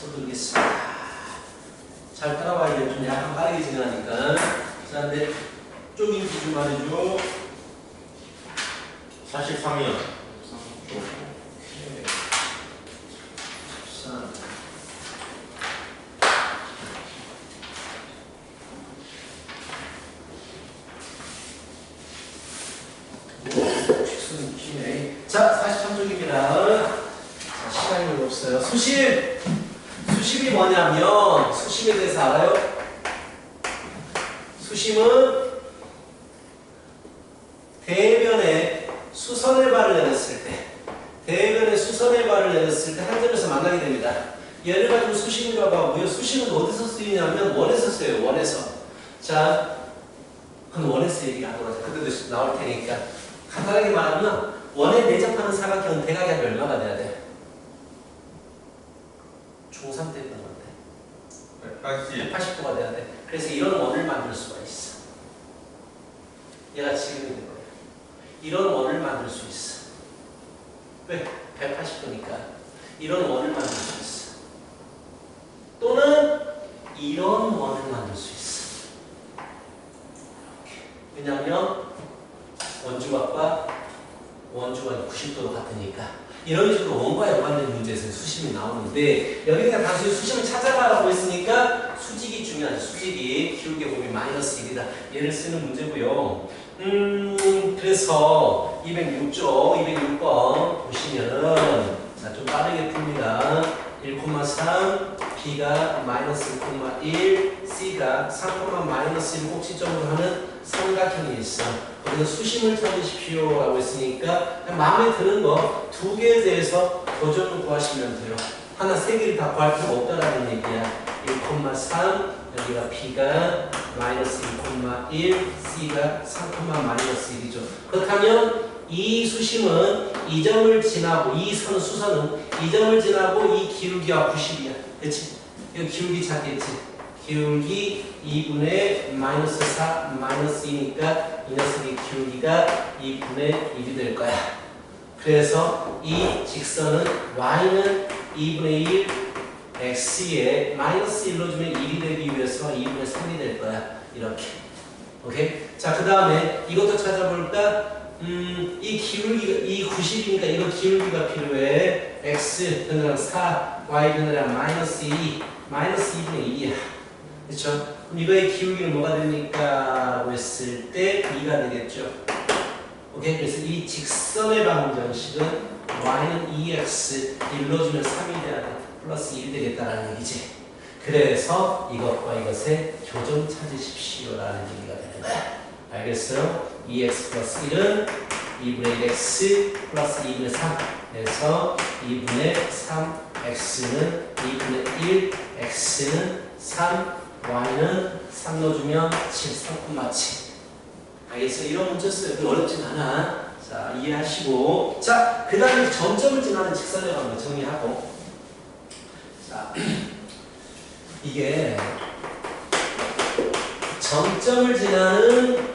서두르겠습니다. 잘 따라와야 돼. 좀 약간 빠르게 진행하니까. 자, 근데 쪼긴 기준 말해줘. 43이요. 13. 직선이 기네. 자, 43쪽입니다. 자, 시간이 별로 없어요. 수심! 수심이 뭐냐면, 수심에 대해서 알아요? 수심은 대변에 수선의 발을 내렸을 때, 대변에 수선의 발을 내렸을 때 한 점에서 만나게 됩니다. 얘를 가지고 수심이라고 하고요. 수심은 어디서 쓰이냐면 원에서 써요. 원에서. 자, 그럼 원에서 얘기하도록 하죠. 그때도 나올 테니까. 간단하게 말하면 원에 내접하는 사각형은 대각이 한 얼마가 돼야 돼? 중3 때 했던 건데 180도가 돼야 돼. 그래서 이런 원을 만들 수가 있어. 얘가 지금 있는 거예요. 이런 원을 만들 수 있어. 왜? 180도니까 이런 원을 만들 수 있어. 또는 이런 원을 만들 수 있어. 왜냐하면 원주각과 원주가 90도로 같으니까. 이런 식으로 원과 연관된 문제에서 수심이 나오는데 여기가 단순히 수심을 찾아가라고 했으니까 수직이 중요하죠. 수직이 기울기 보면 마이너스 1이다. 얘를 쓰는 문제고요. 그래서 206쪽 206번 보시면은 자, 좀 빠르게 풉니다. 1,3 B가 마이너스 1,1 C가 3, 마이너스 1 꼭지점으로 하는 삼각형이 있어. 거기서 수심을 찾으십시오 라고 했으니까 마음에 드는 거 두 개에 대해서 도전을 구하시면 돼요. 하나 세 개를 다 구할 필요가 없다라는 얘기야. 1,3 여기가 B가 마이너스 1,1 C가 3, 마이너스 1이죠. 그렇다면 이 수심은 이 점을 지나고 이 선 수선은 이 점을 지나고 이 기울기와 90이야. 그렇지? 이 기울기 찾겠지? 기울기 2분의 마이너스 4 마이너스 2니까 이 녀석의 기울기가 2분의 1이 될 거야. 그래서 이 직선은 y는 2분의 1 x에 마이너스 1로 주면 1이 되기 위해서 2분의 3이 될 거야. 이렇게. 오케이? 자, 그 다음에 이것도 찾아볼까? 이 기울기가, 이 90이니까 이거 기울기가 필요해. x 변화량 4, y 변화량 마이너스 2, 마이너스 2분의 1이야. 그렇죠? 그럼 이거의 기울기는 뭐가 됩니까? 라고 했을 때 2가 되겠죠. 오케이? 그래서 이 직선의 방정식은 y는 2x 1로 주면 3이 돼야 돼. 플러스 1이 되겠다라는 얘기지. 그래서 이것과 이것의 교점 찾으십시오 라는 얘기가 되는 거야. 알겠어요? 2x 플러스 1은 2분의 1x 플러스 2분의 3 그래서 2분의 3x는 2분의 1 x는 3 y는 3 넣어주면 7, 3,7 알겠어요? 이런 문제 써요. 어렵진 않아. 자, 이해하시고 자, 그 다음에 점점을 지나는 직선의 방향 정리하고 자, 이게 점점을 지나는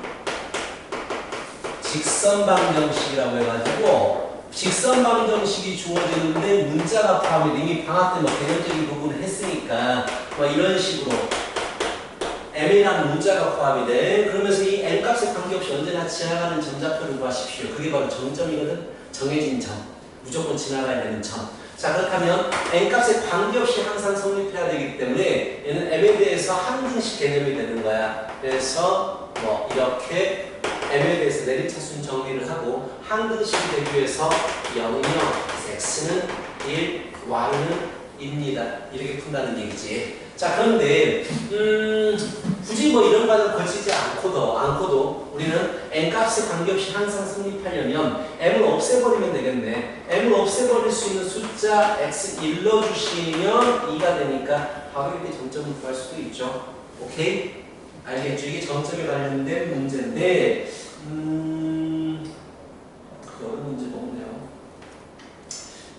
직선 방정식이라고 해가지고 직선 방정식이 주어지는데 문자가 포함이 이미 방학 때 뭐 개념적인 부분을 했으니까 뭐 이런 식으로 m이라는 문자가 포함이 돼. 그러면서 이 m 값에 관계없이 언제나 지나가는 점좌표를 구하십시오. 그게 바로 정점이거든. 정해진 점. 무조건 지나가야 되는 점. 자, 그렇다면 m 값에 관계없이 항상 성립해야 되기 때문에 얘는 m에 대해서 항등식 개념이 되는 거야. 그래서 뭐 이렇게 m에 대해서 내리차순 정리를 하고 항등식이 되기 위해서 0, 0, x는 1, y는 2입니다. 이렇게 푼다는 얘기지. 자, 그런데 굳이 뭐 이런 과정 거치지 않고도 우리는 n 값에 관계없이 항상 성립하려면 m을 없애버리면 되겠네. m을 없애버릴 수 있는 숫자 x 1 넣어주시면 2가 되니까 바로 이렇게 점점을 구할 수도 있죠. 오케이? 알겠죠? 이게 점점에 관련된 문제인데 그런 문제가 없네요.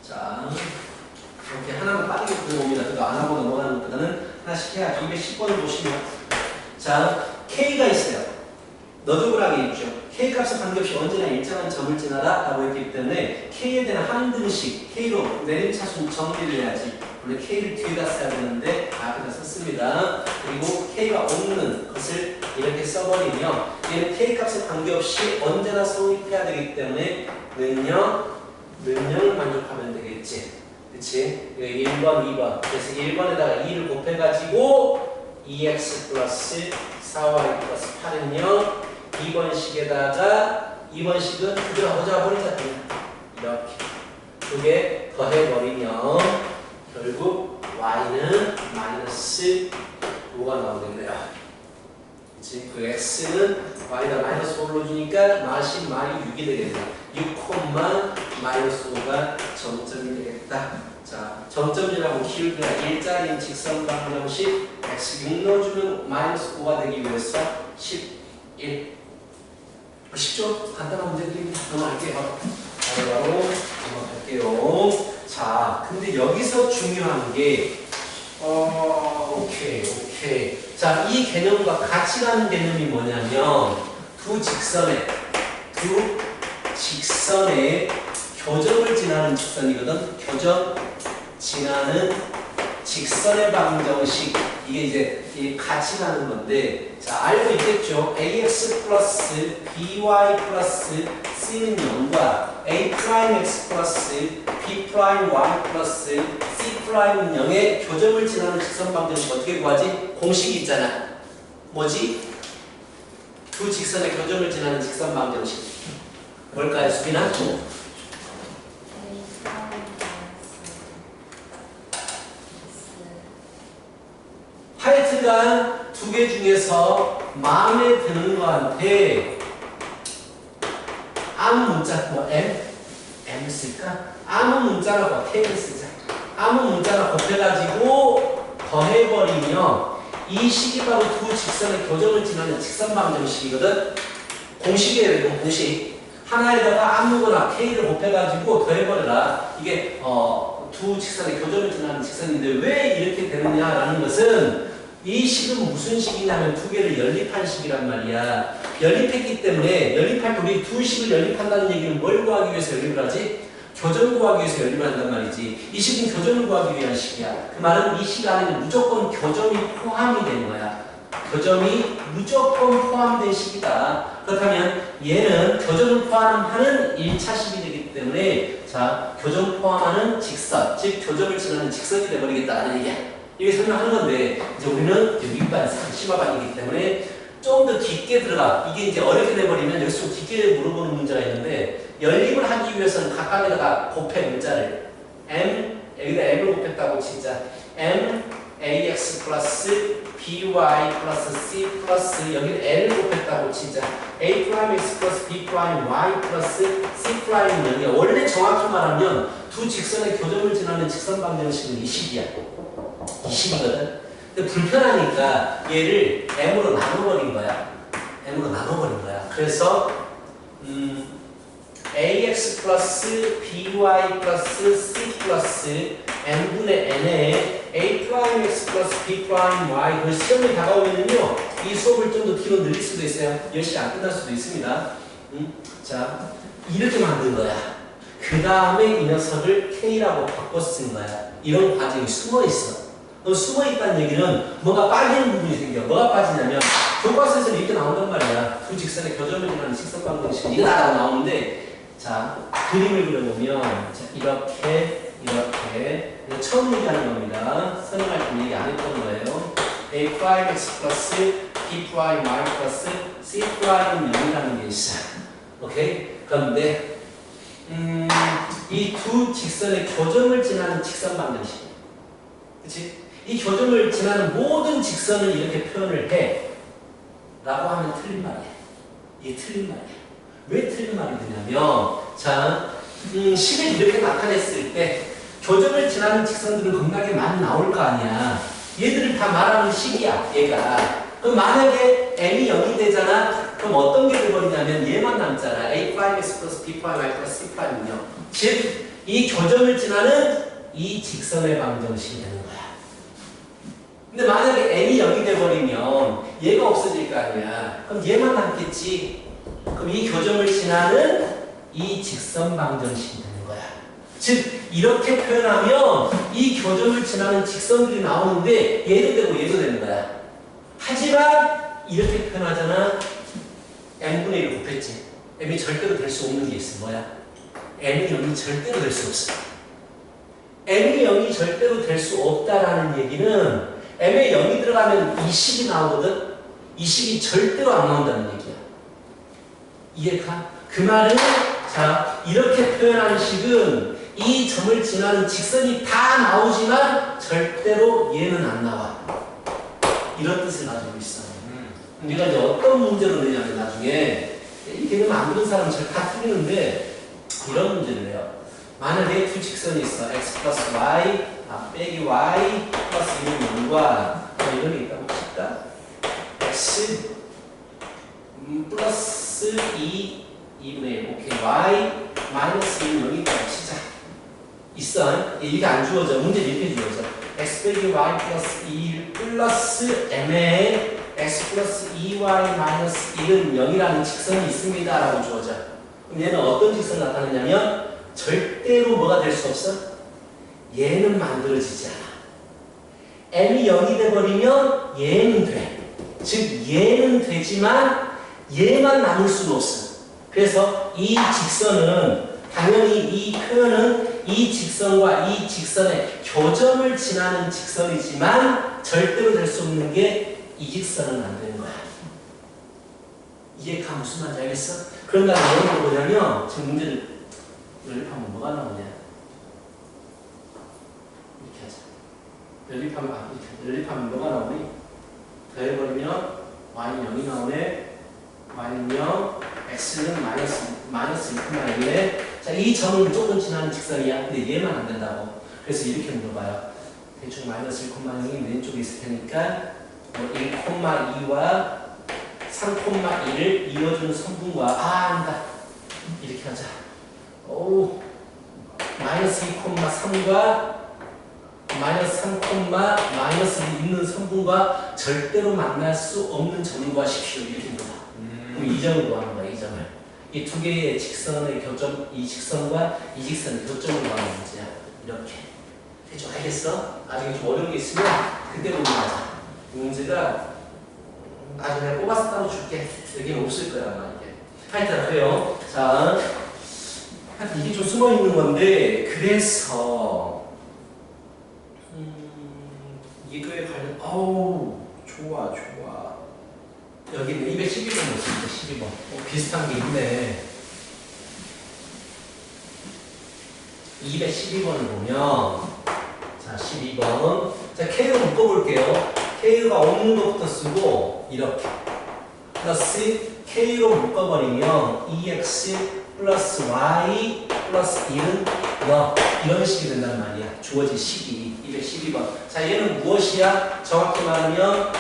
자, 이렇게 하나만 빠르게 보여봅니다. 그거 안 하고 넘어가는 것보다는 하나씩 해야죠. 210번을 보시면 자, K가 있어요. 너드블락에 있죠. K 값에 관계없이 언제나 1차 향한 점을 지나라 라고 했기 때문에 K에 대한 한 등식 K로 내림차순 정리를 해야지. 원래 K를 뒤에다 써야 되는데 앞에다 썼습니다. 그리고 K가 없는 것을 이렇게 써버리면 얘는 K 값에 관계없이 언제나 성립해야 되기 때문에 능력을 만족하면 되겠지. 그치? 1번, 2번. 그래서 1번에다가 2를 곱해가지고 2x 플러스 4y 플러스 8은요. 2번식에다가 2번식은 그대로 허자버리자. 이렇게. 두 개 더해버리면 결국 y는 마이너스 5가 나오겠네요. 그치? 그 x는 y다 마이너스 5로 주니까 마시 마이 6이 되겠네요. 6, 마이너스 5가 점점이 되겠다. 자, 점점이라고 키우기가 일자리인 직선 방정식 x 6 넣어주면 마이너스 5가 되기 위해서 11. 쉽죠? 간단한 문제들입니다. 넘어갈게요. 바로 넘어갈게요. 자, 근데 여기서 중요한 게 오케이. 자, 이 개념과 같이 가는 개념이 뭐냐면 두 직선의 교점을 지나는 직선이거든. 교점 지나는 직선의 방정식. 이게 이제 같이 가는 건데, 자, 알고 있겠죠? ax 플러스 by 플러스 c는 0과 a'x 플러스 b'y 플러스 c'는 0의 교점을 지나는 직선 방정식 어떻게 구하지? 공식이 있잖아. 뭐지? 두 직선의 교점을 지나는 직선 방정식. 뭘까요, 수빈아? 하여튼간 두 개 중에서 마음에 드는 거한테 아무 문자, 뭐 M 쓸까? 아무 문자나 곱해를 쓰자. 아무 문자나 곱해가지고 더해버리면 이 식이 바로 두 직선의 교점을 지나는 직선 방정식이거든. 공식이에요, 이건 공식. 하나에다가 아무거나 K를 곱해가지고 더해버려라. 이게 두 직선의 교점을 지나는 직선인데 왜 이렇게 되느냐라는 것은 이 식은 무슨 식이냐면 두 개를 연립한 식이란 말이야. 연립했기 때문에 연립할 때 우리 두 식을 연립한다는 얘기는 뭘 구하기 위해서 연립을 하지? 교점 구하기 위해서 연립을 한단 말이지. 이 식은 교점을 구하기 위한 식이야. 그 말은 이 식 안에는 무조건 교점이 포함이 되는 거야. 교점이 무조건 포함된 식이다. 그렇다면 얘는 교점을 포함하는 1차식이 되기 때문에 자, 교점 포함하는 직선, 즉 교점을 지나는 직선이 되어버리겠다는 얘기야. 이게 설명하는 건데 이제 우리는 윗반, 심화반이기 때문에 좀 더 깊게 들어가. 이게 이제 어렵게 돼버리면 여기서 좀 깊게 물어보는 문제가 있는데 연립을 하기 위해서는 각각에다가 곱해 문자를 여기다 m을 곱했다고 치자. m ax 플러스 by 플러스 c 플러스 여기 n을 곱했다고 치자. a x 플러스 b y 플러스 c 프라임은 여기 원래 정확히 말하면 두 직선의 교점을 지나는 직선 방정식은 이 식이야. 이 식이거든. 근데 불편하니까 얘를 m으로 나눠버린 거야. 그래서 ax 플러스 by 플러스 c 플러스 n분의 n에 a'(x) 플러스 b'(y) 그 시험이 다가오면요 이 수업을 좀 더 뒤로 늘릴 수도 있어요. 10시 안 끝날 수도 있습니다. 자, 이렇게 만든 거야. 그 다음에 이 녀석을 k라고 바꿔 쓴 거야. 이런 과정이 숨어 있어. 숨어 있다는 얘기는 뭐가 빠지는 부분이 생겨. 뭐가 빠지냐면 교과서에서 이렇게 나온단 말이야. 두 직선의 교점을 지나는 직선 방정식 이거 다 나오는데 자 그림을 그려보면 자, 이렇게 이거 처음 얘기하는 겁니다. 설명할 때 얘기 안 했던 거예요. a'(x) 플러스 b'(y) 플러스 c'(은 0이라는 게 있어. 오케이? 그런데 이 두 직선의 교점을 지나는 직선 방정식. 그치? 이 교점을 지나는 모든 직선을 이렇게 표현을 해. 라고 하면 틀린 말이야. 이게 틀린 말이야. 왜 틀린 말이 되냐면, 자, 식을 이렇게 나타냈을 때, 교점을 지나는 직선들은 겁나게 많이 나올 거 아니야. 얘들을 다 말하는 식이야, 얘가. 그럼 만약에 m이 0이 되잖아? 그럼 어떤 게 돼버리냐면 얘만 남잖아. a'(x) 플러스 b'(y) 플러스 c''은요. 즉, 이 교점을 지나는 이 직선의 방정식이 되는 거야. 근데 만약에 m이 0이 돼버리면 얘가 없어질 거 아니야. 그럼 얘만 남겠지. 그럼 이 교점을 지나는 이 직선 방정식이 되는 거야. 즉 이렇게 표현하면 이 교점을 지나는 직선들이 나오는데 얘도 되고 얘도 되는 거야. 하지만 이렇게 표현하잖아. n분의 1 곱했지. m이 절대로 될 수 없는 게 있어. 뭐야? m이 0이 절대로 될 수 없어. m이 0이 절대로 될 수 없다라는 얘기는 m에 0이 들어가면 20이 나오거든. 20이 절대로 안 나온다는 얘기야. 이해가? 그 말은 자 이렇게 표현하는 식은 이 점을 지나는 직선이 다 나오지만 절대로 얘는 안 나와. 이런 뜻을 가지고 있어. 우리가 이제 어떤 문제로 내냐면 나중에 이 개념 안 들은 사람은 잘 다 틀리는데 이런 문제를 내요. 만약에 두 직선이 있어. x 플러스 y 빼기 y 플러스 1은 0과 이런 게 있다고 칩시다. x 플러스 2분의 1 오케이 y 마이너스 1은 0이 있다고 치자. 있어. 이게 안 주어져. 문제는 이렇게 주어져. x 빼기 y 플러스 2 플러스 m에 x 플러스 2y 마이너스 1은 0이라는 직선이 있습니다 라고 주어져. 그럼 얘는 어떤 직선 나타내냐면 절대로 뭐가 될 수 없어? 얘는 만들어지지 않아. m이 0이 돼버리면 얘는 돼. 즉 얘는 되지만 얘만 남을 수는 없어. 그래서 이 직선은 당연히 이 표현은 이 직선과 이 직선의 교점을 지나는 직선이지만 절대로 될 수 없는 게 이 직선은 안 되는 거야. 이해가 무슨 말인지 알겠어? 그런 다음에 이런 거 뭐냐면 지금 문제를 연립하면 뭐가 나오냐? 이렇게 하자. 연립하면 뭐가 나오니? 더해버리면 y는 0이 나오네. y는 0, x는 마이너스 1,1이네. 자, 이 점은 무조건 지나는 직선이야. 근데 얘만 안 된다고. 그래서 이렇게 물어봐요. 대충 마이너스 1,0이 왼쪽에 있을 테니까 1,2와 3,1을 이어주는 선분과 안다. 이렇게 하자. 오, 마이너스 2,3과 마이너스 3, 마이너스를 있는 선분과 절대로 만날 수 없는 점을 구하십시오. 이렇게 물어봐. 그럼 이 점을 구하는 거야. 이 점을. 이 두 개의 직선의 교점, 이 직선과 이 직선의 교점을 구하는 문제야. 이렇게. 대충 알겠어? 나중에 좀 어려운 게 있으면 그때 보면 하자. 문제가 나중에 뽑아서 따로 줄게. 여기는 없을 거야 아마 이게. 하여튼 그래요. 자, 하여튼 이게 좀 숨어 있는 건데 그래서 이거에 관련 좋아. 여기는 212번 있습니다. 12번. 비슷한 게 있네. 212번을 보면 자 12번 자 K로 묶어볼게요. K가 없는 것부터 쓰고 이렇게 플러스 K로 묶어버리면 2x 플러스 y 플러스 1은 0 이런 식이 된단 말이야. 주어진 식이 212번. 자 얘는 무엇이야? 정확히 말하면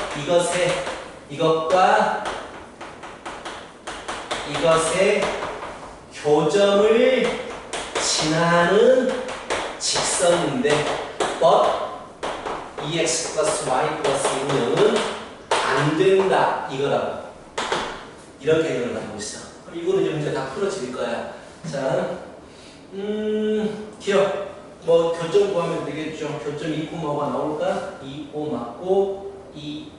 이것과 이것의 교점을 지나는 직선인데 but 2x 플러스 y 플러스 2는 안 된다 이거라고. 이런 개념을 가지고 있어. 그럼 이거는 이제 문제 다 풀어질 거야. 자, 기억. 뭐 교점 구하면 되겠죠. 교점 2,5가 나올까? 2,5 맞고 2,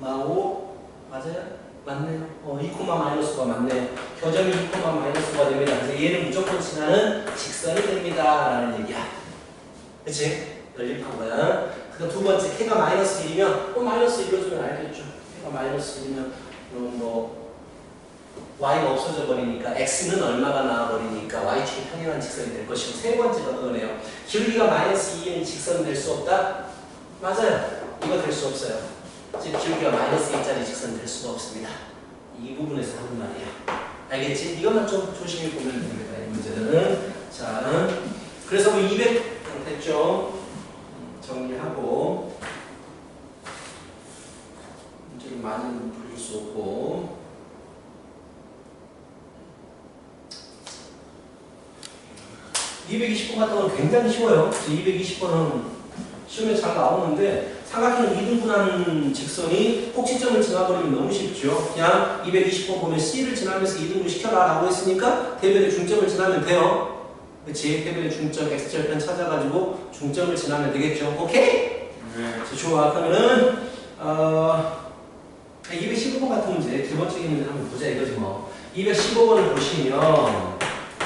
5 맞아요? 맞네요. 2, 마이너스가 맞네. 교점이 2, 마이너스가 됩니다. 그래서 얘는 무조건 지나는 직선이 됩니다. 라는 얘기야. 그치? 연립한 거야. 그 두 번째, K가 마이너스 1이면, 마이너스 1로 주면 알겠죠. K가 마이너스 1이면, Y가 없어져 버리니까, X는 얼마가 나와버리니까, Y축이 평행한 직선이 될 것이고, 세 번째가 그거네요. 기울기가 마이너스 2인 직선은 될 수 없다? 맞아요. 이거 될 수 없어요. 즉, 기울기가 마이너스 2짜리 직선은 될 수가 없습니다. 이 부분에서 하는 말이야. 알겠지? 이것만 좀 조심히 보면 됩니다. 이 문제는. 자, 그래서 뭐 200 됐죠? 정리하고 문제를 많이 풀릴 수 없고 220번 같은 건 굉장히 쉬워요. 220번은 시험에 잘 나오는데 삼각형 2등분하는 직선이 꼭지점을 지나버리면 너무 쉽죠. 그냥 220번 보면 C를 지나면서 2등분 시켜라 라고 했으니까 대변의 중점을 지나면 돼요. 그치? 대변의 중점 X절편 찾아가지고 중점을 지나면 되겠죠. 오케이? 자, 좋아. 그러면은 215번 같은 문제 두 번째 문제 한번 보자 이거지 뭐. 215번을 보시면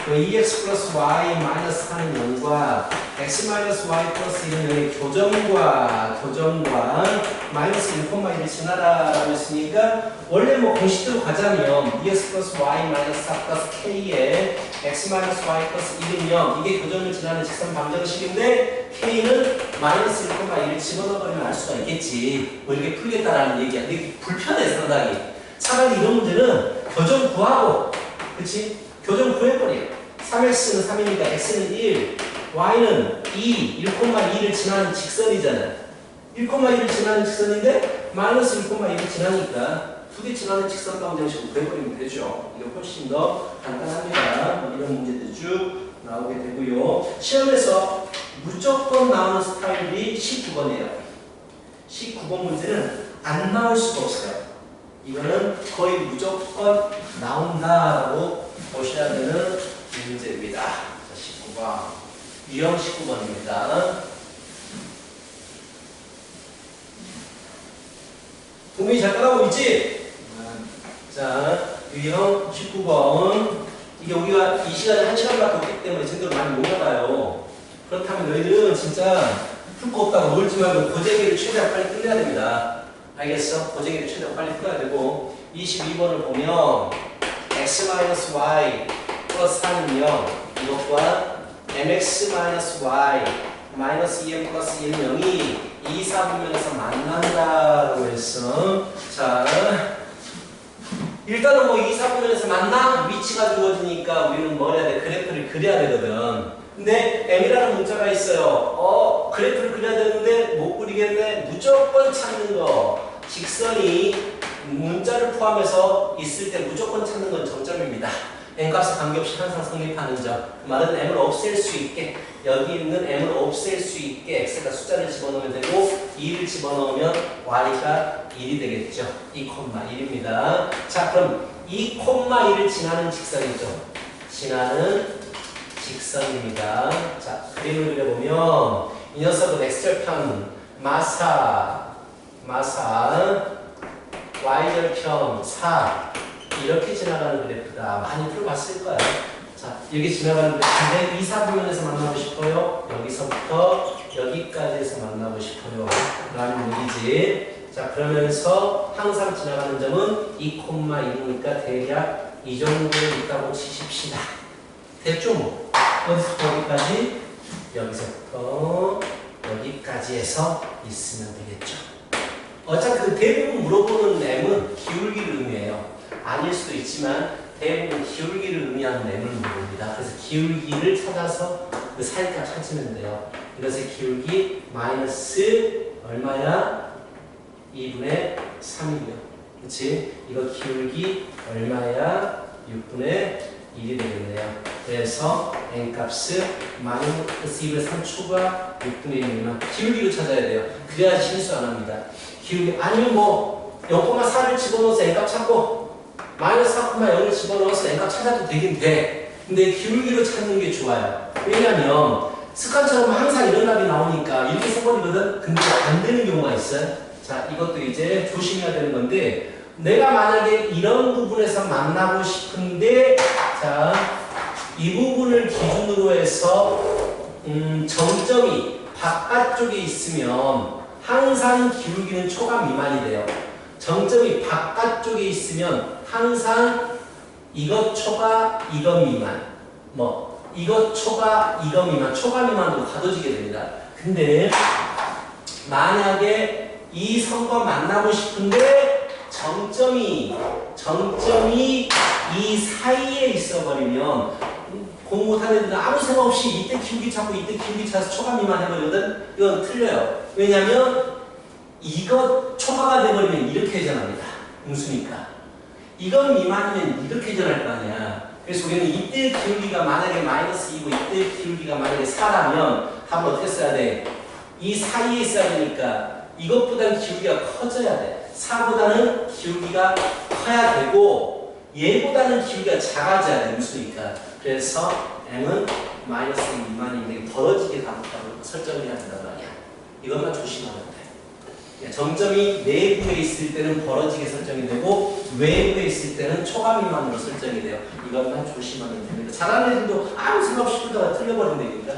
2x 플러스 y 마이너스 하는 0과 x 마이너스 y 플러스 1은 0의 교점과 마이너스 1,1을 지나라라고 했으니까 원래 뭐 공식대로 가자면 2x 플러스 y 마이너스 4 플러스 k에 x 마이너스 y 플러스 1은 0 이게 교점을 지나는 직선 방정식인데 k는 마이너스 1,1을 집어넣어버리면 알 수가 있겠지. 뭐 이렇게 풀겠다라는 얘기야. 근데 이게 불편해 상당히. 차라리 이런 문제는 교점 구하고 그치? 교점 구해버려. 3x는 3이니까 x는 1, y는 2, 1,2를 지나는 직선이잖아. 1,2를 지나는 직선인데 마이너스 1,2를 지나니까 두 개 지나는 직선 방정식으로 구해버리면 되죠. 이게 훨씬 더 간단합니다. 뭐 이런 문제들 쭉 나오게 되고요. 시험에서 무조건 나오는 스타일이 19번이에요. 19번 문제는 안 나올 수가 없어요. 이거는 거의 무조건 나온다라고 보셔야 되는 문제입니다. 자, 19번. 유형 19번입니다. 동민이 잘 따라오고 있지? 자, 유형 19번. 이게 우리가 이 시간에 1시간밖에 없기 때문에 제대로 많이 못 나가요. 그렇다면 너희들은 진짜 풀 거 없다고 놀지 말고 고재기를 최대한 빨리 끝내야 됩니다. 알겠어? 고재기를 최대한 빨리 풀어야 되고 22번을 보면 x-y 플러스 4는 0 이것과 mx-y 마이너스 2m 플러스 1은 0이 2, 4분면에서 만난다라고 했어. 자, 일단은 뭐 2, 4분면에서 만나? 위치가 주어지니까 우리는 뭐 해야 돼? 그래프를 그려야 되거든. 근데 m이라는 문자가 있어요. 그래프를 그려야 되는데 못 그리겠네. 무조건 찾는 거. 직선이 문자를 포함해서 있을 때 무조건 찾는 건 정점입니다. n값에 관계없이 항상 성립하는 점. 그 말은 m을 없앨 수 있게 여기 있는 m을 없앨 수 있게 x가 숫자를 집어넣으면 되고 2를 집어넣으면 y가 1이 되겠죠. 2,1입니다. 자, 그럼 2,1을 지나는 직선이죠. 지나는 직선입니다. 자, 그림을 그려보면 이 녀석은 x절편 마사 y절편 4 이렇게 지나가는 그래프다. 많이 풀어봤을 거예요. 자, 여기 지나가는 그래프인데 2, 4분면에서 만나고 싶어요. 여기서부터 여기까지 해서 만나고 싶어요. 라는 얘기지. 자, 그러면서 항상 지나가는 점은 2,1이니까 대략 이 정도에 있다고 치십시다. 됐죠 뭐? 어디서부터 여기까지? 여기서부터 여기까지 해서 있으면 되겠죠. 어차피 그 대부분 물어보는 M은 기울기를 의미해요. 아닐 수도 있지만 대부분 기울기를 의미하는 M을 물어봅니다. 그래서 기울기를 찾아서 그 사이값 찾으면 돼요. 이것의 기울기 마이너스 얼마야? 2분의 3이고요. 그치? 이거 기울기 얼마야? 6분의 1이 되겠네요. 그래서 n값은 마이너스 2분의 3 초과 6분의 1이면 기울기를 찾아야 돼요. 그래야 실수 안 합니다. 기울기 아니면 뭐 0,4를 집어넣어서 n값 찾고 마이너스 4,0을 집어넣어서 n값 찾아도 되긴 돼. 근데 기울기를 찾는 게 좋아요. 왜냐면 습관처럼 항상 이런 답이 나오니까 이렇게 써버리거든. 근데 안 되는 경우가 있어요. 자, 이것도 이제 조심해야 되는 건데 내가 만약에 이런 부분에서 만나고 싶은데 자, 이 부분을 기준으로 해서 정점이 바깥쪽에 있으면 항상 기울기는 초과 미만이 돼요. 정점이 바깥쪽에 있으면 항상 이것 초과 이것 미만 뭐 이것 초과 이것 미만 초과 미만으로 가둬지게 됩니다. 근데 만약에 이 선과 만나고 싶은데 정점이 이 사이에 있어버리면 공부 못하는 애들은 아무 생각 없이 이때 기울기 찾고 이때 기울기 찾아서 초과 미만 해버리거든. 이건 틀려요. 왜냐면 이것 초과가 돼버리면 이렇게 회전합니다. 음수니까. 이건 미만이면 이렇게 회전할 거 아니야. 그래서 우리는 이때 기울기가 만약에 마이너스 2고 이때 기울기가 만약에 4라면 답을 어떻게 써야 돼? 이 사이에 있어야 되니까 이것보다는 기울기가 커져야 돼. 4보다는 기울기가 커야 되고 얘보다는 기울기가 작아져야 돼. 음수니까. 그래서 m은 마이너스 미만인데 벌어지게 가깝다고 설정을 해야 된단 말이야. 이것만 조심하면 돼. 점점이 내부에 있을 때는 벌어지게 설정이 되고 외부에 있을 때는 초과 미만으로 설정이 돼요. 이것만 조심하면 됩니다. 잘하는 애들도 아무 생각 없이 풀다가 틀려버린다니까.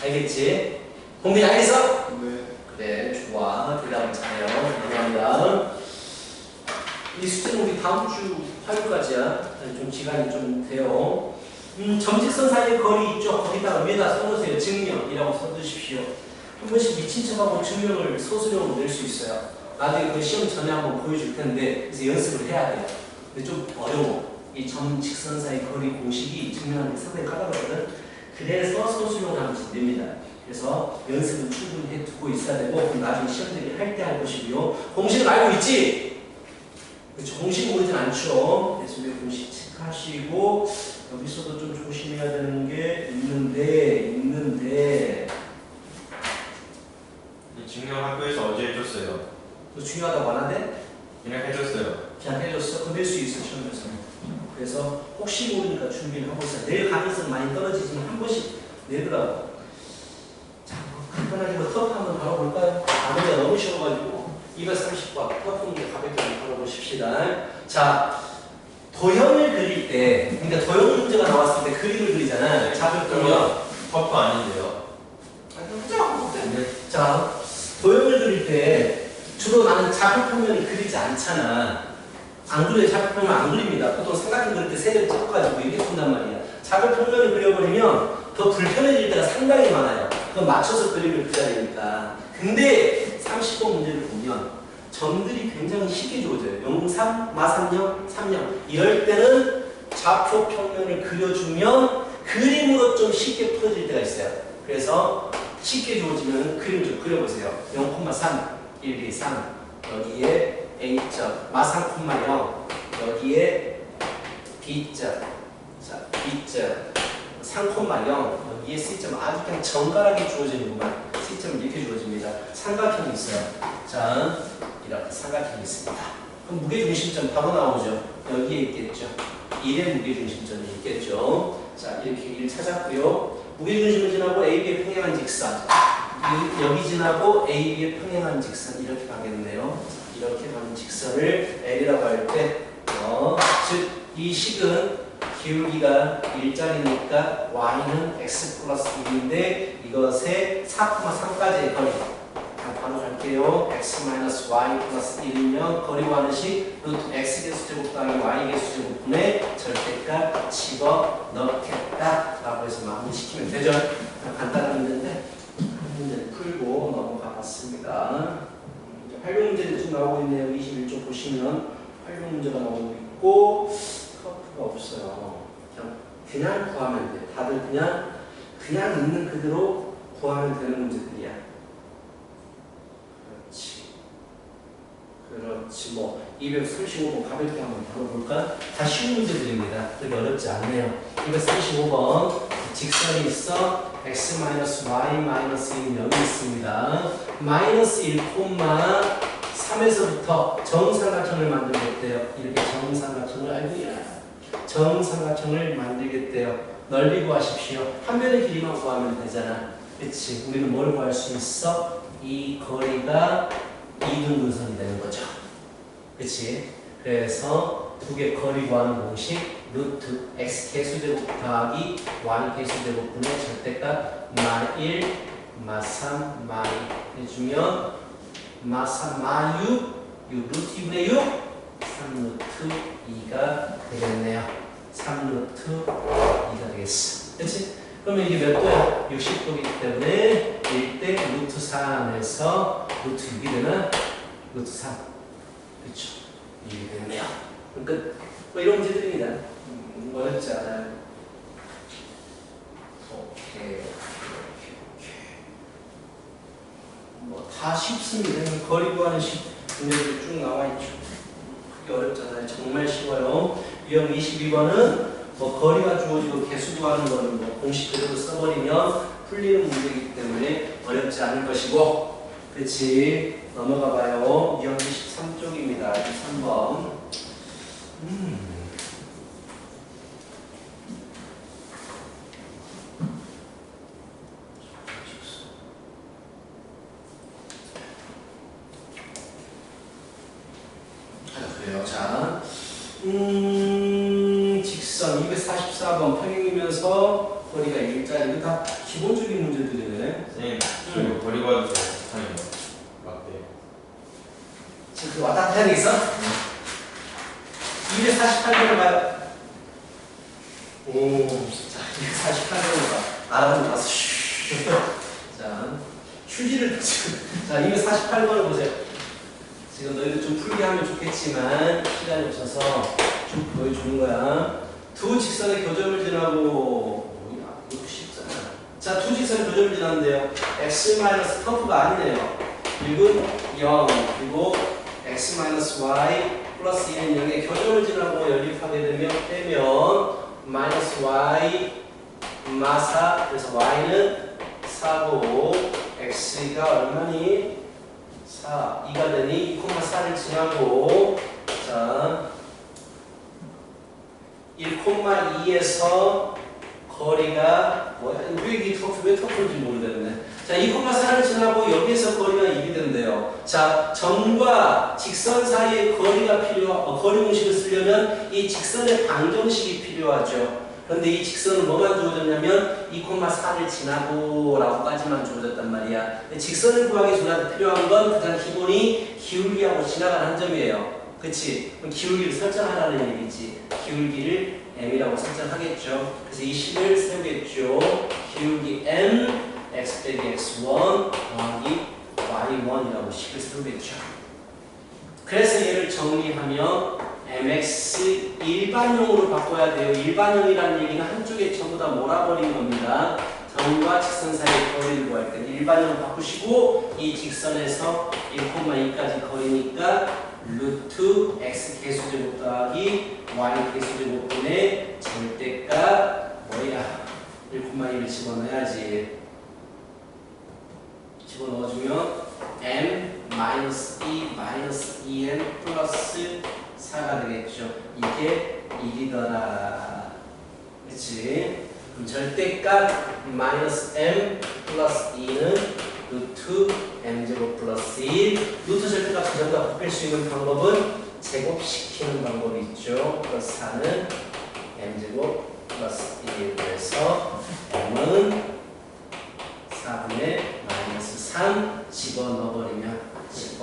알겠지? 공부 잘했어? 네. 그래, 좋아. 대답을 잘해요. 감사합니다. 이 숙제는 우리 다음 주 화요일까지야. 좀 기간이 좀 돼요. 점직선 사이의 거리 있죠? 거기다가 위에다 써놓으세요. 증명이라고 써두십시오. 한 번씩 미친 척하고 증명을 소수령으로 낼 수 있어요. 나중에 그 시험 전에 한번 보여줄 텐데 그래서 연습을 해야 돼요. 근데 좀 어려워. 이 점직선 사이 거리 공식이 증명하는 게 상당히 까다롭거든. 그래서 소수령을 하면 됩니다. 그래서 연습은 충분히 해두고 있어야 되고 그럼 나중에 시험 대비 할 때 할 것이고요. 공식은 알고 있지? 그렇죠. 공식 모르진 않죠. 그래서 우리 공식 체크하시고 여기서도 좀 조심해야 되는 게 있는데 이 증명 학교에서 어제 해줬어요. 너 중요하다고 안 하대? 그냥 해줬어요. 그냥 해줬어? 그럼 낼 수 있어 시험에서. 그래서 혹시 모르니까 준비를 하고 있어요. 내일 가능성 많이 떨어지지만 한 번씩 내더라고. 자, 간단하게 터프 한번 다뤄볼까요? 문제가 너무 쉬워가지고 230번 터프 문제 가볍게 한번 다뤄보십시다. 자, 도형을 그릴 때, 그러니까 도형 문제가 나왔을 때 그림을 그리잖아. 자벽도면 퍼프 아닌데요. 자, 도형을 그릴 때 주로 나는 좌표평면을 그리지 않잖아. 안 그려요. 좌표평면 안 그립니다. 보통 삼각형 그릴 때 세 개를 찍어가지고 이렇게 푼단 말이야. 좌표평면을 그려버리면 더 불편해질 때가 상당히 많아요. 그럼 맞춰서 그림을 그려야 되니까. 근데 30번 문제를 보면 점들이 굉장히 쉽게 주어져요. 0, 3, 마 3령, 3령. 이럴 때는 좌표평면을 그려주면 그림으로 좀 쉽게 풀어질 때가 있어요. 그래서 쉽게 주어지면 그림 좀 그려보세요. 0,3, 1, 2, 3. 여기에 A점, 마3, 0. 여기에 B점, 자, B점, 3,0. 여기에 C점 아주 그냥 정갈하게 주어지는구만. C점은 이렇게 주어집니다. 삼각형이 있어요. 자, 이렇게 삼각형이 있습니다. 그럼 무게중심점 바로 나오죠. 여기에 있겠죠. 1의 무게중심점이 있겠죠. 자, 이렇게 1 찾았고요. 무게중심을 지나고 AB의 평행한 직선. 여기 지나고 AB의 평행한 직선. 이렇게 가겠네요. 이렇게 가는 직선을 L이라고 할 때, 즉, 이 식은 기울기가 일자리니까 y는 x 플러스 1인데 이것의 4,3까지의 거리. 바로 갈게요. x 마이너스 y 플러스 1이면 거리 구하는 식 루트 x 개수제곱 더하기 y 개수제곱분의 절대값 집어넣겠다 라고 해서 마무리시키면 되죠. 간단한 문제인데 문제를 풀고 넘어가 봤습니다. 활용 문제도 쭉 나오고 있네요. 21쪽 보시면 활용 문제가 나오고 있고 커프가 없어요. 그냥 구하면 돼. 다들 그냥 있는 그대로 구하면 되는 문제들이야. 그렇지. 뭐 235번 가볍게 한번 다뤄볼까? 다 쉬운 문제들입니다. 그렇게 어렵지 않네요. 235번 직선이 있어. x-y-1 0이 있습니다. 마이너스 1,3에서부터 정삼각형을 만들겠대요. 이렇게 정삼각형을 알고요. 정삼각형을 만들겠대요. 넓이 구하십시오. 한 변의 길이만 구하면 되잖아. 그치? 우리는 뭘 구할 수 있어? 이 거리가 이등분선이 되는 거죠. 그치? 그래서 두 개 거리 구하는 공식 루트 x 개수제곱 더하기 y 개수제곱분의 절대값 마1, 마3, 마2 해주면 마3, 마6, 루트 2분의 6, 3루트 2가 되겠네요. 3루트 2가 되겠어. 그치? 그러면 이게 몇 도야? 60도이기 때문에 1대 루트 3에서 루트 6이 되나? 루트 3. 그쵸? 6이 되네요. 끝. 뭐 이런 문제들입니다. 어렵지 않아요. 오케이. 뭐 다 쉽습니다. 거리 구하는 식 문제들이 쭉 나와 있죠. 그게 어렵잖아요. 정말 쉬워요. 유형 22번은 뭐 거리가 주어지고 개수 구하는 거는 뭐 공식 그대로 써버리면 풀리는 문제이기 때문에 어렵지 않을 것이고 그렇지. 넘어가 봐요. 유형 23쪽입니다. 23번. 그래요. 자, 직선 244번 평행이면서 거리가 일자. 이거 다 기본적인 문제들이네. 선생님, 저 버리고 와도 돼요. 아니요. 맞대요. 지금 그 왔다 갔다 해야 되겠어? 248번을 봐요. 오, 자, 248번을 봐. 알아보면 와서 슈. 자, 휴지를 자, 248번을 보세요. 지금 너희들 좀 풀게 하면 좋겠지만 시간이 없어서 좀 보여주는 거야. 두 직선의 교점을 지나고 이거 쉽잖아. 자, 두 직선의 교점을 지났는데요. x 마이너스 터프가 아니네요. 1은 0 그리고 x 마이너스 y 플러스 2는 0의 교점을 지나고 연립하게 되면 빼면 마이너스 y 마사 그래서 y는 4고 x가 얼마니? 4, 2가 되니 2,4를 지나고 자 1,2에서 거리가 뭐야? 왜 터프인지 모르겠네. 자 2,4를 지나고 여기에서 거리가 1이 된대요. 자 점과 직선 사이의 거리가 거리 공식을 쓰려면 이 직선의 방정식이 필요하죠. 그런데 이 직선은 뭐만 주어졌냐면 2,4를 지나고 라고까지만 주어졌단 말이야. 직선을 구하기 전에 필요한 건 가장 기본이 기울기하고 지나가는 한 점이에요. 그치? 그럼 기울기를 설정하라는 얘기지. 기울기를 m이라고 설정하겠죠. 그래서 이 식을 세우겠죠. 기울기 m x 빼기 x1 더하기 y1이라고 식을 세우겠죠. 그래서 얘를 정리하면 mx 일반형으로 바꿔야 돼요. 일반형이라는 얘기는 한쪽에 전부 다 몰아버린 겁니다. 점과 직선 사이의 거리를 구할 때 일반형 바꾸시고 이 직선에서 1,2까지 거리니까 루트 x 개수제곱 더하기 y 개수제곱분의 절대값 뭐야? 1,2를 집어넣어야지. 집어넣어주면 m 마이너스 2n 플러스 4가 되겠죠. 이게 1이더라. 그치? 그럼 절대값 마이너스 m 플러스 2는 루트 m제곱 플러스 1. 루트 절대값 전부 다 곱할 수 있는 방법은 제곱시키는 방법이 있죠. 플러스 4는 m제곱 플러스 1. 그래서 m은 4분의 마이너스 3 집어넣어버리면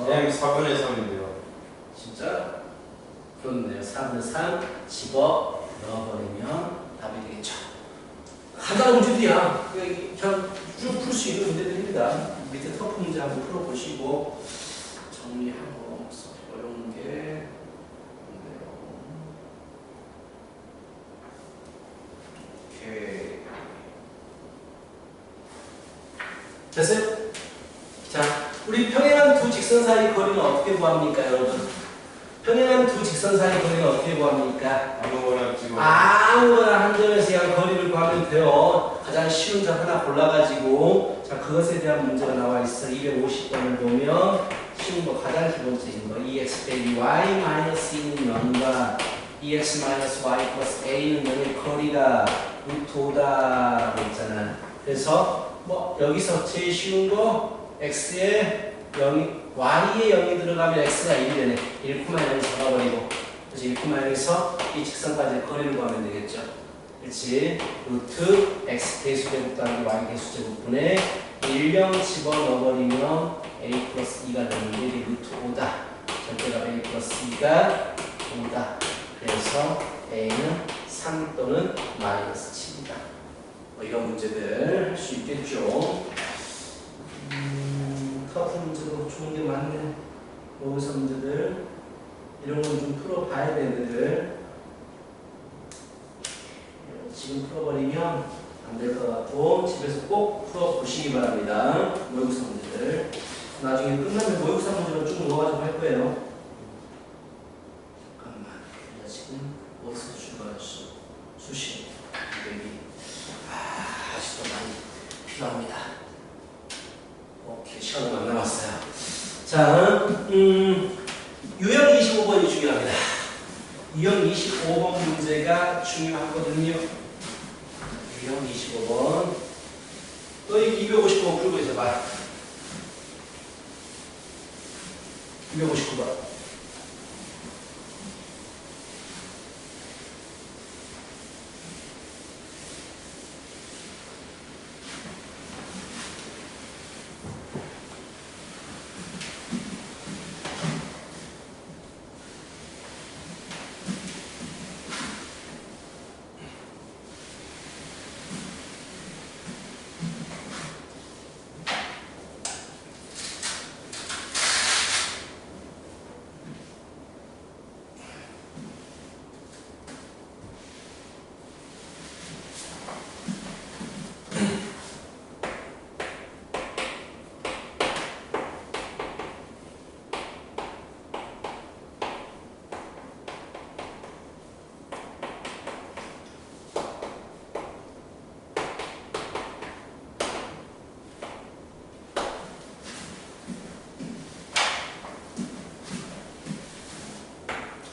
m 4분의 3인데요. 진짜? 그렇네요. 4분의 3 집어 넣어버리면 답이 되겠죠. 간단한 문제들이야. 그냥 쭉 풀 수 있는 문제들입니다. 밑에 터프 문제 한번 풀어보시고 정리하고 어려운 게 오케이. 됐어요? 자, 우리 평행한 두 직선 사이 거리는 어떻게 구합니까, 여러분? 평행한 두 직선 사이 거리는 어떻게 구합니까? 아무거나 한 점에서 그냥 거리를 구하면 돼요. 가장 쉬운 점 하나 골라가지고 자 그것에 대한 문제가 나와 있어. 250번을 보면 쉬운 거 가장 기본적인 거 2x 빼기 y 마이너스 2는 0과 2x 마이너스 y 플러스 a는 0의 거리가 루트 5다라고 있잖아. 그래서 뭐 여기서 제일 쉬운 거 x에 0이 y에 0이 들어가면 x가 1이 되네. 1,0을 잡아버리고 그래서 1,0에서 이 직선까지 거리를 구하면 되겠죠. 그렇지? 루트 x 개수제곱 더하기 y 개수제곱분의 1령 집어넣어버리면 a 플러스 2가 되는데 이게 루트 5다. 절대값 a 플러스 2가 5다. 그래서 a는 3 또는 마이너스 7이다. 뭐 이런 문제들 할 수 있겠죠. 터프 문제도 좋은 게 많네. 모의사 문제들 이런 건 좀 풀어봐야 되는데 지금 풀어버리면 안 될 것 같고 집에서 꼭 풀어보시기 바랍니다. 모의고사 문제들 나중에 끝나면 모의고사 문제로 쭉 넣어가지고 할 거예요. 잠깐만 내가 지금 어디서 출발했어? 수시 여기 아직도 많이 필요합니다. 오케이 시간 얼마 안 남았어요. 자, 유형 25번이 중요합니다. 유형 25번 문제가 중요하거든요. 유형 25번. 너희 259번 풀고 있어봐. 259번.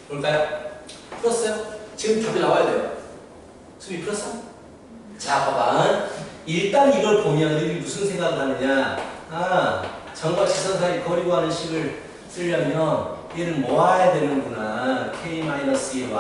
볼까요? 풀었어요? 지금 답이 나와야 돼요. 수비 풀었어? 자, 봐봐. 일단 이걸 보면 우리 무슨 생각을 하느냐. 점과 지선 사이 거리 구하는 식을 쓰려면 얘를 모아야 되는구나. k-2y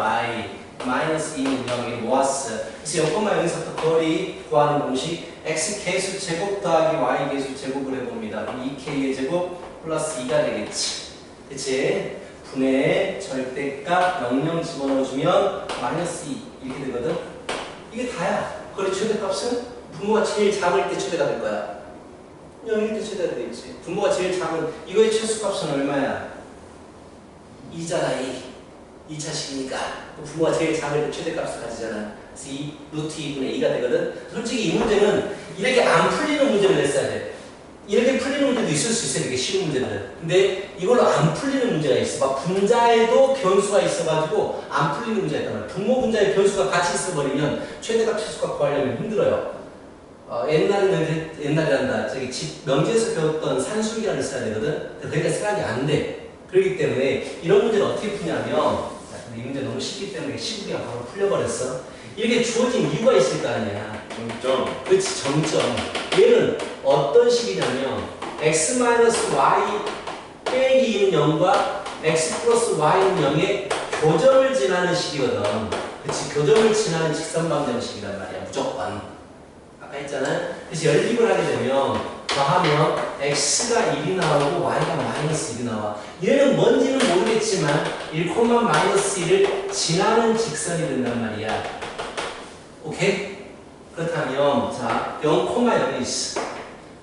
마이너스 2는 0이 모았어. 그래서 0,0에서부터 거리 구하는 공식 x 계수 제곱 더하기 y 계수 제곱을 해봅니다. 그럼 2k의 제곱 플러스 2가 되겠지. 그치? 분의 절대값 00 집어넣어주면 마이너스 2 이렇게 되거든. 이게 다야. 거리 최대값은 분모가 제일 작을 때 최대가 될 거야. 0일 때 최대가 되겠지. 분모가 제일 작은 이거의 최소값은 얼마야? 2잖아. 2 2차식이니까 분모가 제일 작을 때 최대값을 가지잖아. 그래서 2 루트 2분의 2가 되거든. 솔직히 이 문제는 이렇게 안 풀리는 문제를 냈어야 돼. 이렇게 풀리는 문제도 있을 수 있어요. 되게 쉬운 문제들은. 근데 이걸로 안 풀리는 문제가 있어. 막 분자에도 변수가 있어가지고 안 풀리는 문제가 있단 말이야. 분모 분자에 변수가 같이 있어버리면 최대값 최소값 구하려면 힘들어요. 옛날이란다. 저기 집 명제에서 배웠던 산술기란을 써야 되거든. 그러니까 생각이 안 돼. 그렇기 때문에 이런 문제를 어떻게 푸냐면, 자, 근데 이 문제 너무 쉽기 때문에 시국이랑 바로 풀려버렸어. 이렇게 주어진 이유가 있을 거 아니야. 점점. 그렇지, 점점. 얘는 어떤 식이냐면 x-y 빼기 2는 0과 x 플러스 y는 0의 교점을 지나는 식이거든. 그렇지, 교점을 지나는 직선방정식이란 말이야, 무조건. 아까 했잖아. 그래서 연립을 하게 되면 더하면 x가 1이 나오고 y가 마이너스 1이 나와. 얘는 뭔지는 모르겠지만 1,-1을 지나는 직선이 된단 말이야. 오케이? 그렇다면 자 0,0이 있어.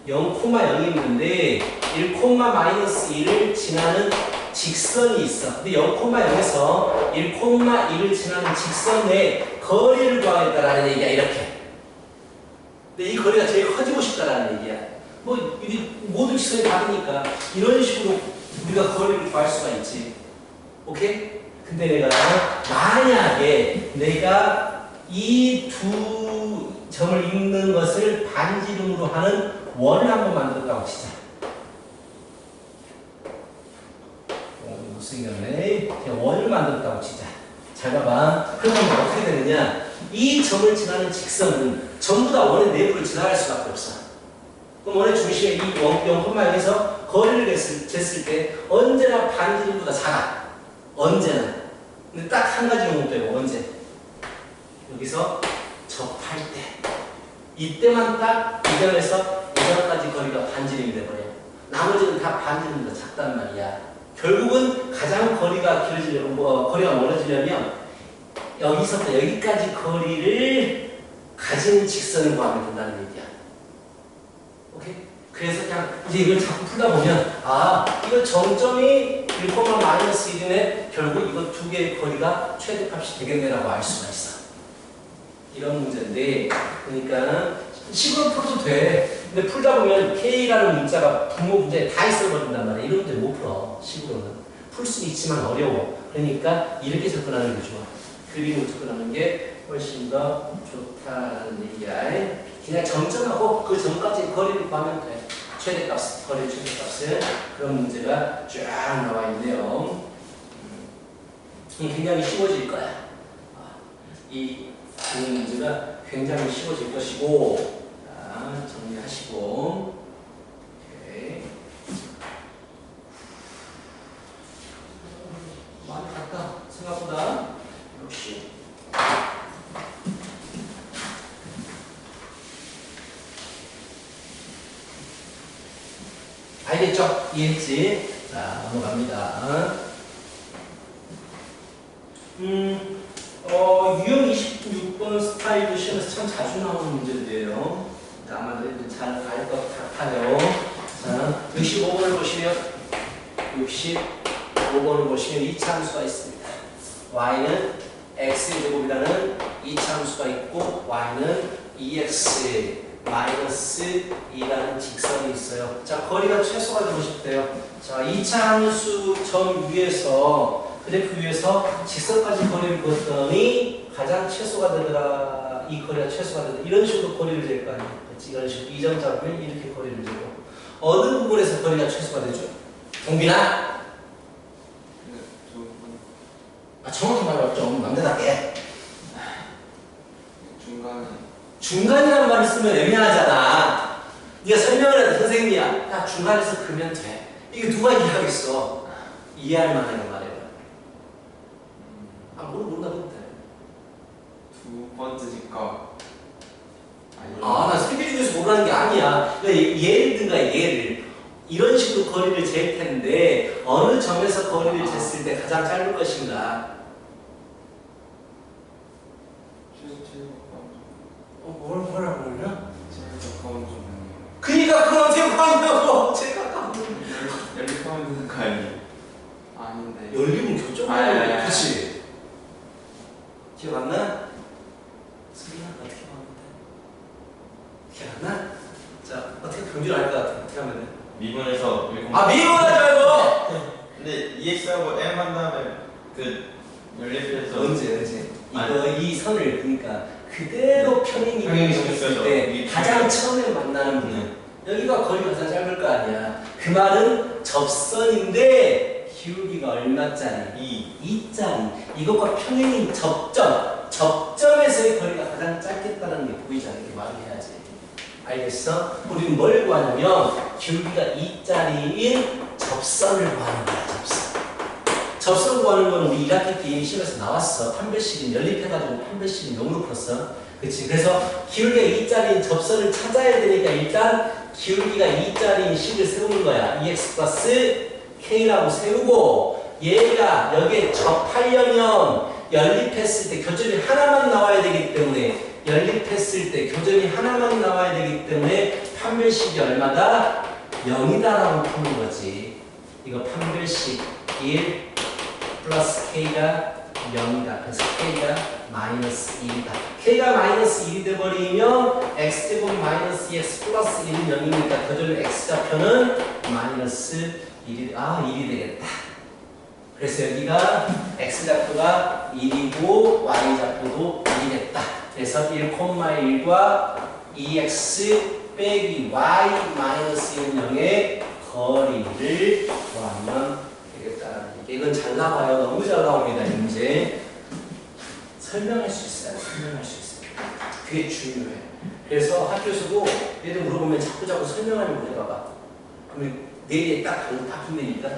0,0이 있는데 1,-1을 지나는 직선이 있어. 근데 0,0에서 1,1을 지나는 직선 내 거리를 구하겠다라는 얘기야. 이렇게. 근데 이 거리가 제일 커지고 싶다라는 얘기야. 뭐 이게 모든 직선이 다르니까 이런 식으로 우리가 거리를 구할 수가 있지. 오케이? 근데 내가 만약에 내가 이 두 점을 잇는 것을 반지름으로 하는 원을 한번 만들었다고 치자. 못생겼네. 원을 만들었다고 치자. 잘 봐봐. 그러면 어떻게 되느냐. 이 점을 지나는 직선은 전부 다 원의 내부를 지나갈 수밖에 없어. 그럼 원의 중심에 이 0,0에서 거리를 쟀을 때 언제나 반지름보다 작아. 언제나. 근데 딱 한 가지 경우 빼고 언제? 여기서 접할 때. 이때만 딱 이 점에서 이 점까지 거리가 반지름이 돼버려. 나머지는 다 반지름보다 작단 말이야. 결국은 가장 거리가 길어지려면, 거리가 멀어지려면 여기서부터 여기까지 거리를 가진 직선을 구하면 된다는 얘기야. 오케이? 그래서 그냥 이제 이걸 자꾸 풀다 보면 이거 정점이 1,-1이네. 결국 이거 두 개의 거리가 최대값이 되겠네라고 알 수가 있어. 이런 문제인데, 그러니까 식으로 풀어도 돼. 근데 풀다 보면 K라는 문자가 분모 문제에 다 있어버린단 말이야. 이런 문제 못 풀어. 식으로는. 풀 수 있지만 어려워. 그러니까 이렇게 접근하는 게 좋아. 그림으로 접근하는 게 훨씬 더 좋다라는 얘기야. 그냥 점점하고 그 점까지 거리를 구하면 돼. 최대값, 거리 최대값을 그런 문제가 쫙 나와 있네요. 굉장히 쉬워질 거야. 이 문제가 굉장히 쉬워질 것이고, 자, 정리하시고, 오케이. 많이 갔다 생각보다 역시. 알겠죠? 이해했지? 자, 넘어갑니다. 유형 26번 스타일도 시험에서 참 자주 나오는 문제인데요. 아마 너희들 잘 알 것 같아요. 자, 65번을 보시면 65번을 보시면 이차함수가 있습니다. y는 x제곱이라는 이차함수가 있고 y는 2x 마이너스 2라는 직선이 있어요. 자, 거리가 최소가 되고 싶대요. 자, 이차함수 점 위에서 그래프 위에서 직선까지 거리를 그었더니 가장 최소가 되더라. 이 거리가 최소가 되더라. 이런 식으로 거리를 잴 거 아니에요. 이런 식으로 2점 잡으면 이렇게 거리를 재고 어느 부분에서 거리가 최소가 되죠? 동빈아? 정확히 말하면 좀 남자답게 중간이라는 말을 쓰면 애매하잖아. 네가 설명을 해도 선생님이야. 야, 중간에서 그면 돼. 이게 누가 이해하겠어? 이해할 만한 말이야. 모른다고 돼. 두 번째 직각. 나 세개 중에서 모르는 게 아니야. 예를 든가 예를. 이런 식으로 거리를 잴 텐데 어느 점에서 거리를 쟀을 때 가장 짧을 것인가? 뭐라고 그러냐? 그니까 그걸 어떻게 구하냐고! 제가 연립하면 되는 거 아니에요? 아닌데. 열리면 교점이야. 그치? 기억 안 나? 소리야 어떻게 하면 돼? 기억 안 나? 자, 어떻게 병준 알 것 같아. 어떻게 하면 돼? 미분에서 미분하지 말고! 근데 EX하고 M 한 다음에 그 연립해서 언제? 이 선을 그러니까 그대로 평행이 되었을 때 가장 처음에 만나는 부분 여기가 거의 가장 짧을 거 아니야. 그 말은 접선인데 기울기가 얼마짜리? 2짜리. 이것과 평행인 접점에서의 거리가 가장 짧겠다는 게 보이잖아. 이렇게 말을 해야지. 알겠어? 우리는 뭘 구하냐면 기울기가 2짜리인 접선을 구하는 거야. 접선 구하는 거는 우리 1학기 때 시험에서 나왔어. 판별식인 연립해가지고 판별식인 용으로 풀었어. 그치? 그래서 기울기가 2짜리인 접선을 찾아야 되니까 일단 기울기가 2짜리인 식을 세우는 거야. 2x 플러스 k라고 세우고 얘가 여기에 접하려면 연립했을 때 교점이 하나만 나와야 되기 때문에 판별식이 얼마다? 0이다라고 푸는 거지. 이거 판별식 1 플러스 k가 0이다. 그래서 k가 마이너스 1이다. k가 마이너스 1이 돼버리면 x제곱 마이너스 2x 플러스 1은 0이니까 교점의 x좌표는 마이너스 1이, 1이 되겠다. 그래서 여기가 x좌표가 1이고 y좌표도 1이 됐다. 그래서 1,1과 2x 빼기 y 마이너스 0의 거리를 구하면 되겠다. 이건 잘 나와요. 너무 잘 나옵니다. 이 문제. 설명할 수 있어요. 그게 중요해. 그래서 학교에서도 얘들 물어보면 자꾸 설명하는 거 해봐봐. 그러면 내일에 딱 풀리니까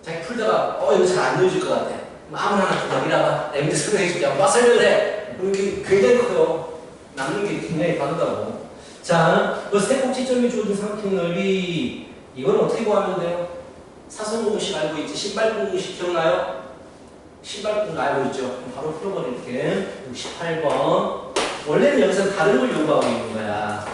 자기 풀다가 이거 잘 안 넣어질 것 같아. 아무나 하나 더 이라봐. 내가 설명해줄게. 막 설명을 해. 그럼 이게 굉장히 커요. 남는 게 굉장히 다르다고. 자, 세꼭지점이 주어진 삼각형 넓이 이건 어떻게 구하면 돼요? 사선 공식 알고 있지? 신발 공식 기억나요? 신발 공식 알고 있죠? 그럼 바로 풀어버릴게. 68번. 원래는 여기서 다른 걸 요구하고 있는 거야.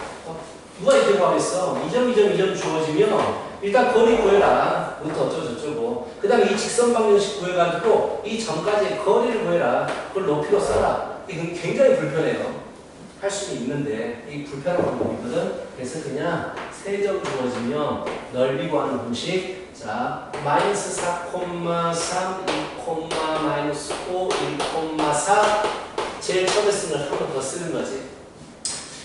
누가 이렇게 구하겠어? 2점 주어지면 일단 거리 구해라. 그것도 어쩌고저쩌고. 그 다음에 이 직선 방정식 구해가지고 이 점까지의 거리를 구해라. 그걸 높이로 써라. 이게 굉장히 불편해요. 할 수는 있는데 이 불편한 방법이거든. 그래서 그냥 3점 주어지면 넓이 구하는 공식. 자, 마이너스 4,3, 2, 마이너스 5, 1,4 제일 처음에 쓴 걸 한 번 더 쓰는 거지.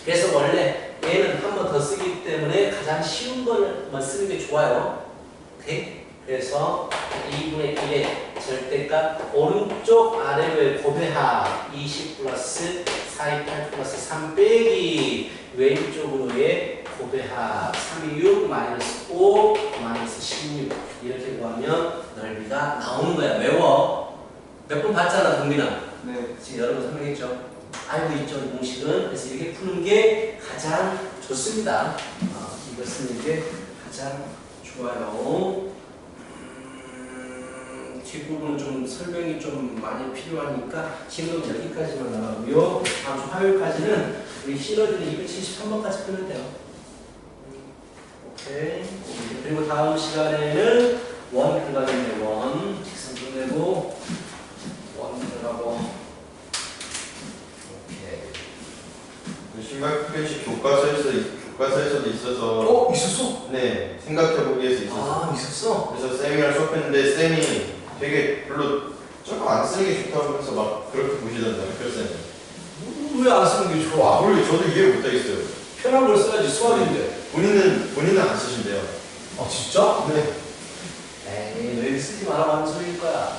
그래서 원래 얘는 한 번 더 쓰기 때문에 가장 쉬운 걸만 쓰는 게 좋아요. 오케이? 그래서 2분의 1의 절대값 오른쪽 아래로의 곱해합 20 플러스 428 플러스 3 빼기 왼쪽으로의 곱해합 326 마이너스 5 마이너스 16 이렇게 구하면 넓이가 나오는 거야. 외워. 몇 번 봤잖아, 동민아. 네. 지금 여러 번 설명했죠. 알고 있죠, 이 공식은. 그래서 이렇게 푸는 게 가장 좋습니다. 이거 쓰는 게 가장 좋아요. 뒷부분은 좀 설명이 좀 많이 필요하니까 지금 여기까지만 나가고요. 다음 주 화요일까지는 우리 시너지는 273번까지 푸면 돼요. 오케이. 그리고 다음 시간에는 원 들어가겠네. 원 직선 끝내고 원 들어가고. 오케이. 신발 표시 교과서에서도 있어서 있었어? 네 생각해보기 위해서 있었어요. 있었어? 그래서 쌤이랑 수업했는데 쌤이 되게 별로 조금 안 쓰는 게 좋다고 해서 막 그렇게 보시던데요, 학교쌤이. 왜 안 쓰는 게 좋아? 모르게 저도 이해 못하겠어요. 편한 걸 써야지, 수학인데. 본인은 안 쓰신대요. 진짜? 네. 에이, 너 여기 쓰지 말라고 하는 소리일 거야.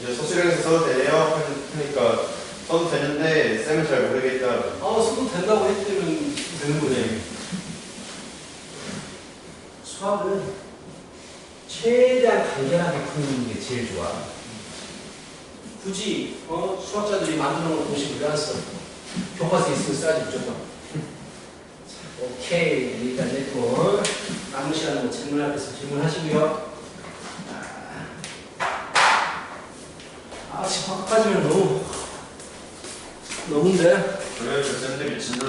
이제 서술형에서 써도 돼요? 하니까 써도 되는데 쌤은 잘 모르겠다. 써도 된다고 했더니 되는 거지. 네. 수학은 최대한 간결하게 푸는 게 제일 좋아. 굳이 수학자들이 만들어 놓은 공식을 왜 안 써? 교과서에 있으면 써야지 무조건. 자, 오케이. 여기까지 했고 남은 시간은 뭐 질문 앞에서 질문하시고요. 지금 아까까지는 너무인데? 그래서 쌤들이 진도